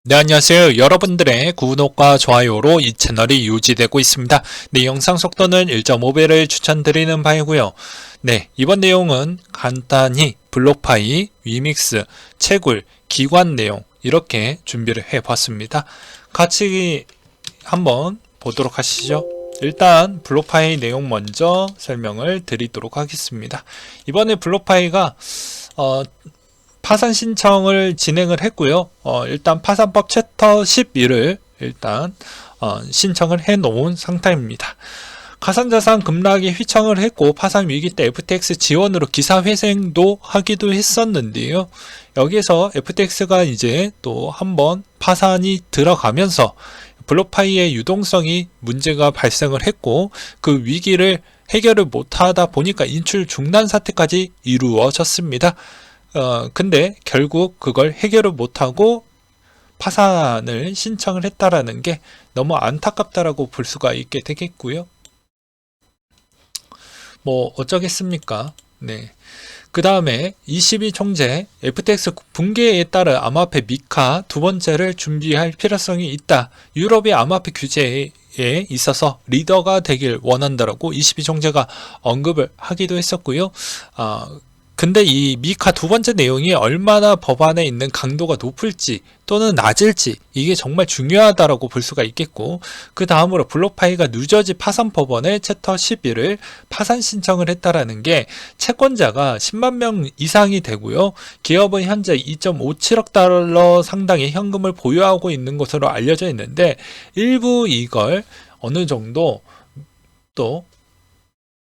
네, 안녕하세요. 여러분들의 구독과 좋아요로 이 채널이 유지되고 있습니다. 네, 영상 속도는 1.5배를 추천드리는 바이고요. 네, 이번 내용은 간단히 블록파이, 위믹스, 채굴, 기관 내용 이렇게 준비를 해봤습니다. 같이 한번 보도록 하시죠. 일단 블록파이 내용 먼저 설명을 드리도록 하겠습니다. 이번에 블록파이가 파산 신청을 진행을 했고요. 일단 파산법 챕터 12를 일단 신청을 해 놓은 상태입니다. 가상자산 급락이 휘청을 했고 파산 위기 때 FTX 지원으로 기사회생도 하기도 했었는데요. 여기에서 FTX가 이제 또 한번 파산이 들어가면서 블록파이의 유동성이 문제가 발생을 했고 그 위기를 해결을 못하다 보니까 인출 중단 사태까지 이루어졌습니다. 근데 결국 그걸 해결을 못하고 파산을 신청을 했다라는 게 너무 안타깝다라고 볼 수가 있게 되겠고요. 뭐 어쩌겠습니까? 네. 그 다음에 22총재 FTX 붕괴에 따른 암호화폐 미카 두 번째를 준비할 필요성이 있다. 유럽의 암호화폐 규제에 있어서 리더가 되길 원한다라고 22총재가 언급을 하기도 했었고요. 근데 이 미카 두 번째 내용이 얼마나 법안에 있는 강도가 높을지 또는 낮을지 이게 정말 중요하다라고 볼 수가 있겠고, 그 다음으로 블록파이가 뉴저지 파산법원에 챕터 11을 파산 신청을 했다라는 게 채권자가 10만 명 이상이 되고요. 기업은 현재 2.57억 달러 상당의 현금을 보유하고 있는 것으로 알려져 있는데 일부 이걸 어느 정도 또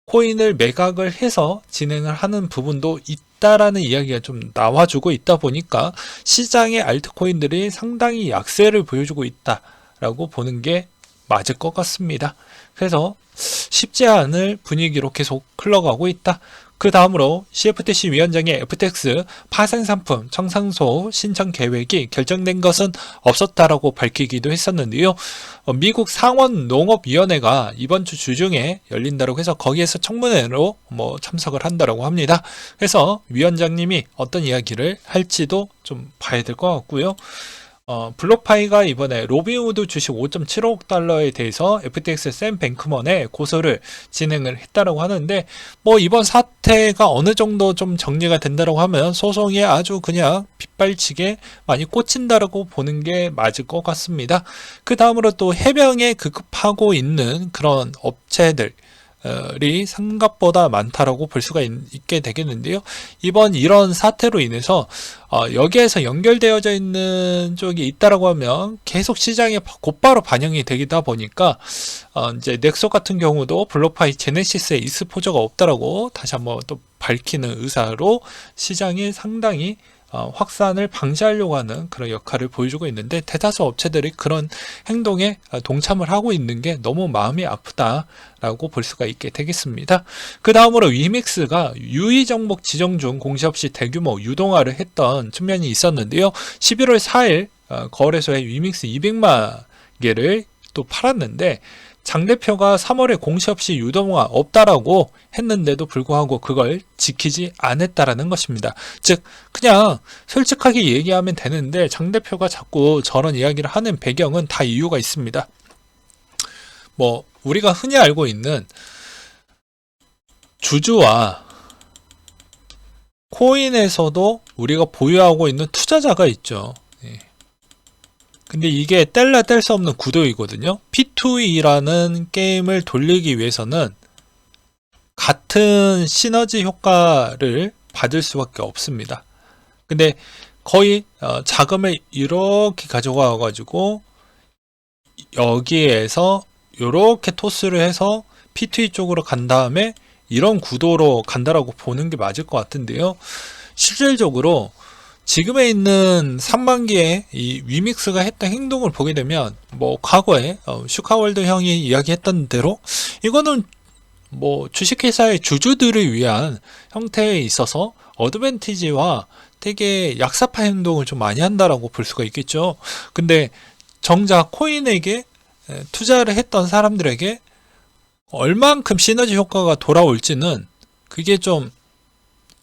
코인을 매각을 해서 진행을 하는 부분도 있다라는 이야기가 좀 나와주고 있다 보니까 시장의 알트코인들이 상당히 약세를 보여주고 있다라고 보는 게 맞을 것 같습니다. 그래서 쉽지 않을 분위기로 계속 흘러가고 있다. 그 다음으로 CFTC 위원장의 FTX 파생 상품 청산소 신청 계획이 결정된 것은 없었다라고 밝히기도 했었는데요. 미국 상원 농업위원회가 이번 주 주중에 열린다고 해서 거기에서 청문회로 참석을 한다라고 합니다. 그래서 위원장님이 어떤 이야기를 할지도 좀 봐야 될 것 같고요. 블록파이가 이번에 로빈후드 주식 5.75억 달러에 대해서 FTX 샘 뱅크먼에 고소를 진행을 했다라고 하는데 이번 사태가 어느 정도 좀 정리가 된다라고 하면 소송에 아주 그냥 빗발치게 많이 꽂힌다라고 보는 게 맞을 것 같습니다. 그 다음으로 또 해병에 급급하고 있는 그런 업체들 이 생각보다 많다라고 볼 수가 있게 되겠는데요. 이번 이런 사태로 인해서 여기에서 연결되어져 있는 쪽이 있다라고 하면 계속 시장에 곧바로 반영이 되다 보니까 이제 넥소 같은 경우도 블록파이 제네시스에 익스포저가 없다라고 다시 한번 또 밝히는 의사로 시장이 상당히 확산을 방지하려고 하는 그런 역할을 보여주고 있는데 대다수 업체들이 그런 행동에 동참을 하고 있는 게 너무 마음이 아프다라고 볼 수가 있게 되겠습니다. 그 다음으로 위믹스가 유의 종목 지정 중 공시 없이 대규모 유동화를 했던 측면이 있었는데요. 11월 4일 거래소에 위믹스 200만 개를 또 팔았는데 장 대표가 3월에 공시 없이 유동화 없다라고 했는데도 불구하고 그걸 지키지 않았다라는 것입니다. 즉 그냥 솔직하게 얘기하면 되는데 장 대표가 자꾸 저런 이야기를 하는 배경은 다 이유가 있습니다. 우리가 흔히 알고 있는 주주와 코인에서도 우리가 보유하고 있는 투자자가 있죠. 근데 이게 뗄라 뗄 수 없는 구도이거든요. P2E라는 게임을 돌리기 위해서는 같은 시너지 효과를 받을 수밖에 없습니다. 근데 거의 자금을 이렇게 가져가 가지고 여기에서 이렇게 토스를 해서 P2E 쪽으로 간 다음에 이런 구도로 간다라고 보는 게 맞을 것 같은데요. 실질적으로 지금에 있는 3만 개의 이 위믹스가 했던 행동을 보게 되면 과거에 슈카월드 형이 이야기했던 대로 이거는 주식회사의 주주들을 위한 형태에 있어서 어드밴티지와 되게 약사파 행동을 좀 많이 한다라고 볼 수가 있겠죠. 근데 정작 코인에게 투자를 했던 사람들에게 얼만큼 시너지 효과가 돌아올지는 그게 좀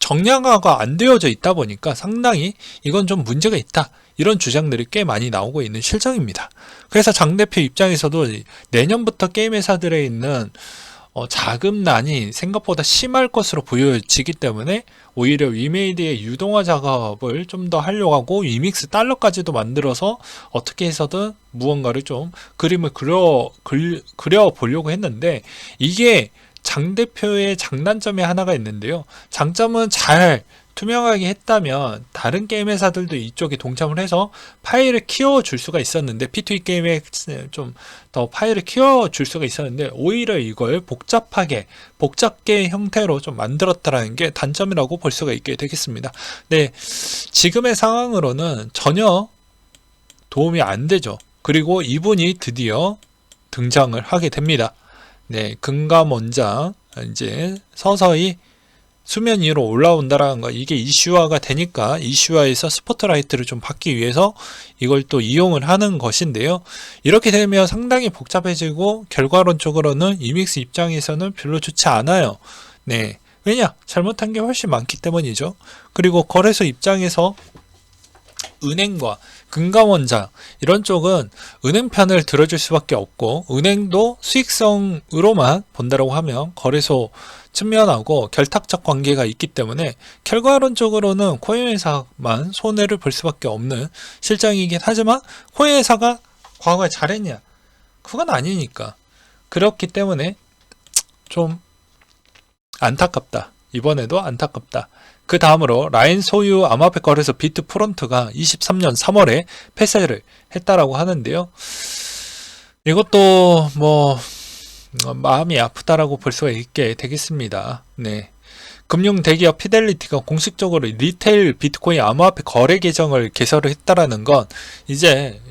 정량화가 안 되어져 있다 보니까 상당히 이건 좀 문제가 있다. 이런 주장들이 꽤 많이 나오고 있는 실정입니다. 그래서 장 대표 입장에서도 내년부터 게임 회사들에 있는 자금난이 생각보다 심할 것으로 보여지기 때문에 오히려 위메이드의 유동화 작업을 좀 더 하려고 하고 위믹스 달러까지도 만들어서 어떻게 해서든 무언가를 좀 그림을 그려 보려고 했는데, 이게 장 대표의 장단점이 하나가 있는데요. 장점은 잘 투명하게 했다면 다른 게임 회사들도 이쪽에 동참을 해서 파일을 키워줄 수가 있었는데, P2E 게임에 좀 더 파일을 키워줄 수가 있었는데 오히려 이걸 복잡게 형태로 좀 만들었다라는 게 단점이라고 볼 수가 있게 되겠습니다. 네, 지금의 상황으로는 전혀 도움이 안 되죠. 그리고 이분이 드디어 등장을 하게 됩니다. 네, 금감원장 이제 서서히 수면 위로 올라온다라는 거, 이게 이슈화가 되니까 이슈화에서 스포트라이트를 좀 받기 위해서 이걸 또 이용을 하는 것인데요. 이렇게 되면 상당히 복잡해지고 결과론적으로는 이믹스 입장에서는 별로 좋지 않아요. 네, 왜냐? 잘못한 게 훨씬 많기 때문이죠. 그리고 거래소 입장에서 은행과 금감원장 이런 쪽은 은행 편을 들어줄 수밖에 없고, 은행도 수익성으로만 본다라고 하면 거래소 측면하고 결탁적 관계가 있기 때문에 결과론적으로는 코인 회사만 손해를 볼 수밖에 없는 실정이긴 하지만, 코인 회사가 과거에 잘했냐? 그건 아니니까. 그렇기 때문에 좀 안타깝다. 이번에도 안타깝다. 그 다음으로 라인 소유 암호화폐 거래소 비트프론트가 23년 3월에 폐쇄를 했다라고 하는데요. 이것도 마음이 아프다라고 볼 수가 있게 되겠습니다. 네. 금융 대기업 피델리티가 공식적으로 리테일 비트코인 암호화폐 거래 계정을 개설을 했다라는 건 이제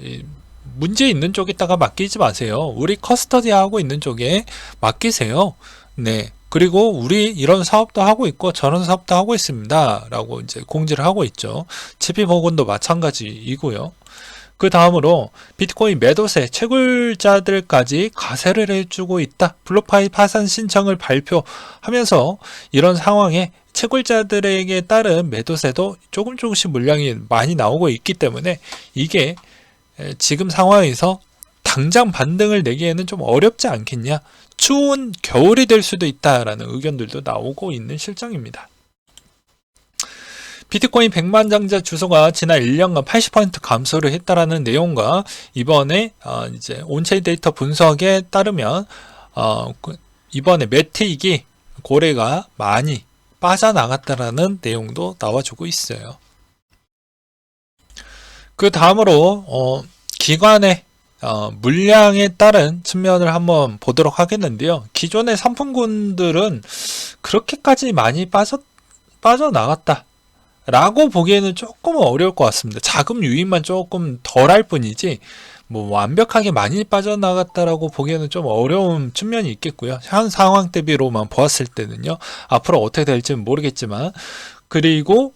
문제 있는 쪽에다가 맡기지 마세요. 우리 커스터디하고 있는 쪽에 맡기세요. 네. 그리고 우리 이런 사업도 하고 있고 저런 사업도 하고 있습니다 라고 이제 공지를 하고 있죠. 지피 복원도 마찬가지이고요. 그 다음으로 비트코인 매도세 채굴자들까지 가세를 해주고 있다. 블록파이 파산 신청을 발표하면서 이런 상황에 채굴자들에게 따른 매도세도 조금씩 물량이 많이 나오고 있기 때문에 이게 지금 상황에서 당장 반등을 내기에는 좀 어렵지 않겠냐. 추운 겨울이 될 수도 있다라는 의견들도 나오고 있는 실정입니다. 비트코인 100만 장자 주소가 지난 1년간 80% 감소를 했다라는 내용과 이번에 이제 온체인 데이터 분석에 따르면 이번에 매틱이 고래가 많이 빠져나갔다라는 내용도 나와주고 있어요. 그 다음으로 기관의 물량에 따른 측면을 한번 보도록 하겠는데요. 기존의 상품군들은 그렇게까지 많이 빠져나갔다 라고 보기에는 조금 어려울 것 같습니다. 자금 유입만 조금 덜할 뿐이지 완벽하게 많이 빠져나갔다라고 보기에는 좀 어려운 측면이 있겠고요. 현 상황 대비로만 보았을 때는요. 앞으로 어떻게 될지는 모르겠지만, 그리고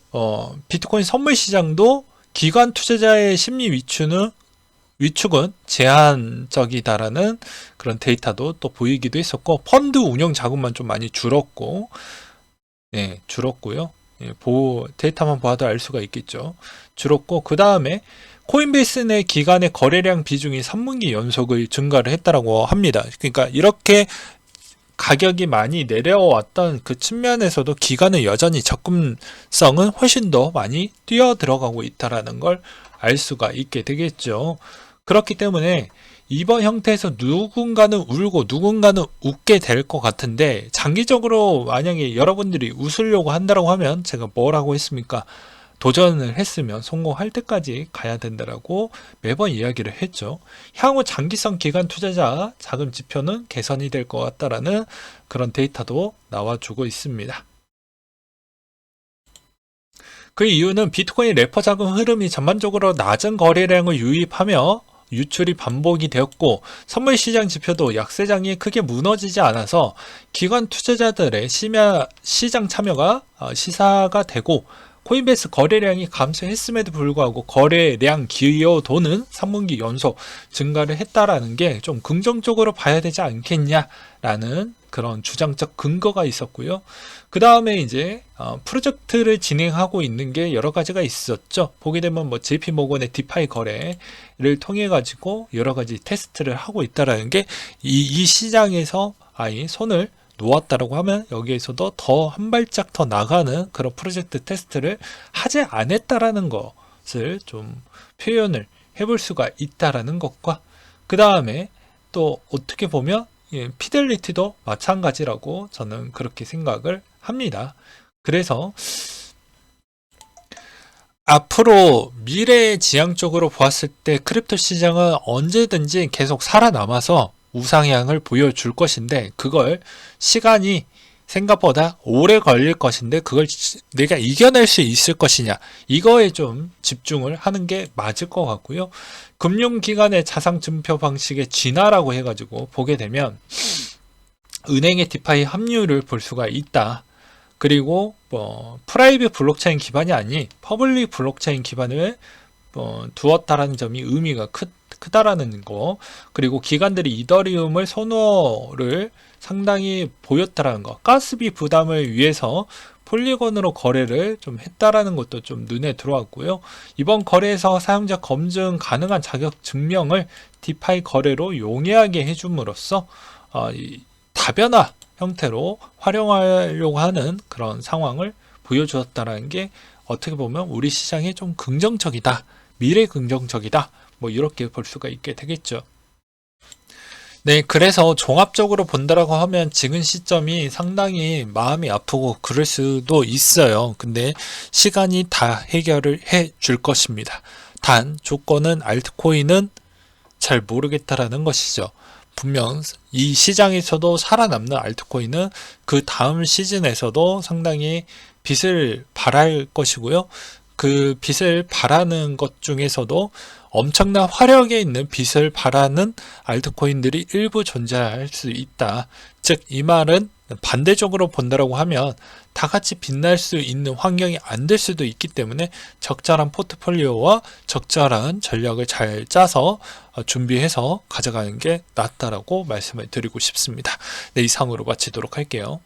비트코인 선물 시장도 기관 투자자의 심리 위축은 제한적이다라는 그런 데이터도 또 보이기도 했었고, 펀드 운영 자금만 좀 많이 줄었고요. 데이터만 봐도 알 수가 있겠죠. 줄었고, 그 다음에 코인베이스 내 기간의 거래량 비중이 3분기 연속을 증가를 했다라고 합니다. 그러니까 이렇게 가격이 많이 내려왔던 그 측면에서도 기간은 여전히 접근성은 훨씬 더 많이 뛰어 들어가고 있다라는 걸 알 수가 있게 되겠죠. 그렇기 때문에 이번 형태에서 누군가는 울고 누군가는 웃게 될 것 같은데, 장기적으로 만약에 여러분들이 웃으려고 한다고 하면 제가 뭐라고 했습니까? 도전을 했으면 성공할 때까지 가야 된다라고 매번 이야기를 했죠. 향후 장기성 기간 투자자 자금 지표는 개선이 될 것 같다라는 그런 데이터도 나와주고 있습니다. 그 이유는 비트코인 레퍼 자금 흐름이 전반적으로 낮은 거래량을 유입하며 유출이 반복이 되었고, 선물 시장 지표도 약세장이 크게 무너지지 않아서 기관 투자자들의 시장 참여가 시사가 되고, 코인베이스 거래량이 감소했음에도 불구하고 거래량 기여도는 3분기 연속 증가를 했다라는 게 좀 긍정적으로 봐야 되지 않겠냐라는 그런 주장적 근거가 있었고요. 그 다음에 이제 프로젝트를 진행하고 있는 게 여러 가지가 있었죠. 보게 되면 뭐 JP 모건의 디파이 거래를 통해 가지고 여러 가지 테스트를 하고 있다라는 게 이 시장에서 아예 손을 놓았다라고 하면 여기에서도 더 한 발짝 더 나가는 그런 프로젝트 테스트를 하지 않았다라는 것을 좀 표현을 해볼 수가 있다라는 것과 그 다음에 또 어떻게 보면 피델리티도 마찬가지라고 저는 그렇게 생각을 합니다. 그래서 앞으로 미래지향적으로 보았을 때 크립토 시장은 언제든지 계속 살아남아서 우상향을 보여줄 것인데 그걸 시간이 생각보다 오래 걸릴 것인데 그걸 내가 이겨낼 수 있을 것이냐 이거에 좀 집중을 하는 게 맞을 것 같고요. 금융기관의 자산증표 방식의 진화라고 해가지고 보게 되면 은행의 디파이 합류를 볼 수가 있다. 그리고 프라이빗 블록체인 기반이 아닌 퍼블릭 블록체인 기반을 두었다라는 점이 의미가 크다라는 거, 그리고 기관들이 이더리움을 선호를 상당히 보였다라는 거, 가스비 부담을 위해서 폴리곤으로 거래를 좀 했다라는 것도 좀 눈에 들어왔고요. 이번 거래에서 사용자 검증 가능한 자격 증명을 디파이 거래로 용이하게 해줌으로써 다변화 형태로 활용하려고 하는 그런 상황을 보여주었다라는 게 어떻게 보면 우리 시장에 좀 긍정적이다, 미래 긍정적이다, 뭐 이렇게 볼 수가 있게 되겠죠. 네, 그래서 종합적으로 본다라고 하면 지금 시점이 상당히 마음이 아프고 그럴 수도 있어요. 근데 시간이 다 해결을 해 줄 것입니다. 단 조건은 알트코인은 잘 모르겠다라는 것이죠. 분명 이 시장에서도 살아남는 알트코인은 그 다음 시즌에서도 상당히 빛을 발할 것이고요. 그 빛을 발하는 것 중에서도 엄청난 화력에 있는 빛을 발하는 알트코인들이 일부 존재할 수 있다. 즉, 이 말은 반대적으로 본다라고 하면 다 같이 빛날 수 있는 환경이 안 될 수도 있기 때문에 적절한 포트폴리오와 적절한 전략을 잘 짜서 준비해서 가져가는 게 낫다라고 말씀을 드리고 싶습니다. 네, 이상으로 마치도록 할게요.